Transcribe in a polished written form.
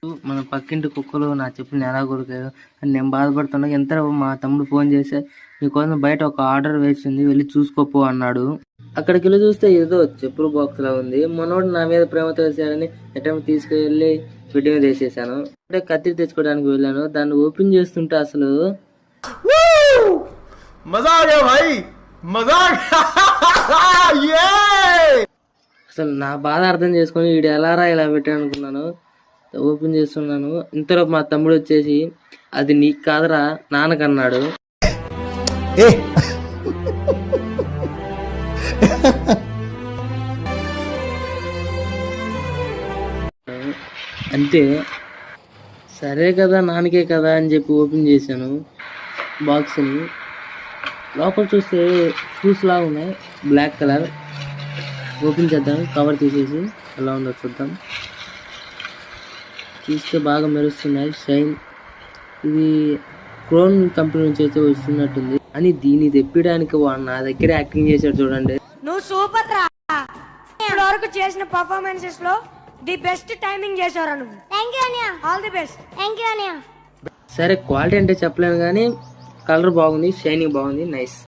మన పక్కింటి కుక్కలు నా చెప్పులు ఎలా కొరికాయో అని నేను బాధపడుతున్నా. ఎంత మా తమ్ముడు ఫోన్ చేస్తే నీకోసం బయట ఒక ఆర్డర్ వేసింది వెళ్ళి చూసుకోపో అన్నాడు. అక్కడికి వెళ్ళి చూస్తే ఏదో చెప్పుల బాక్స్ లా ఉంది. మనోడు నా మీద ప్రేమతో వేసాడని ఎటైనా తీసుకువెళ్ళి బిడ్డ మీద వేసేసాను. అంటే కత్తి తెచ్చుకోవడానికి వెళ్ళాను. దాన్ని ఓపెన్ చేస్తుంటే అసలు అసలు నా బాధ అర్థం చేసుకొని వీడు ఎలారా ఇలా పెట్టాను అనుకున్నాను. ఓపెన్ చేస్తున్నాను. ఇంతలో మా తమ్ముడు వచ్చేసి అది నీకు కాదురా నాన్నకన్నాడు. అంతే, సరే కదా నాన్నకే కదా అని చెప్పి ఓపెన్ చేశాను బాక్స్ని. లోపల చూస్తే షూస్ లాగా ఉన్నాయి, బ్లాక్ కలర్. ఓపెన్ చేద్దాం, కవర్ తీసేసి ఎలా ఉందో చూద్దాం. చూస్తే బాగా మెరుస్తున్నాయి, షైన్. ఇది క్రోన్ కంపెనీ నుంచి అయితే వస్తున్నట్టుంది. అని దీన్ని తెప్పడానికి వాడు నా దగ్గర యాక్టింగ్ చేశాడు చూడండి. నువ్వు సూపర్ రా, ఇప్పటి వరకు చేసిన పర్ఫార్మెన్సెస్ లో ది బెస్ట్ టైమింగ్ చేశారు నువ్వు. థాంక్యూ అన్నయ్య, ఆల్ ది బెస్ట్. థాంక్యూ అన్నయ్య. సరే క్వాలిటీ అంటే చెప్పలేను కానీ కలర్ బాగుంది, షైనింగ్ బాగుంది, నైస్.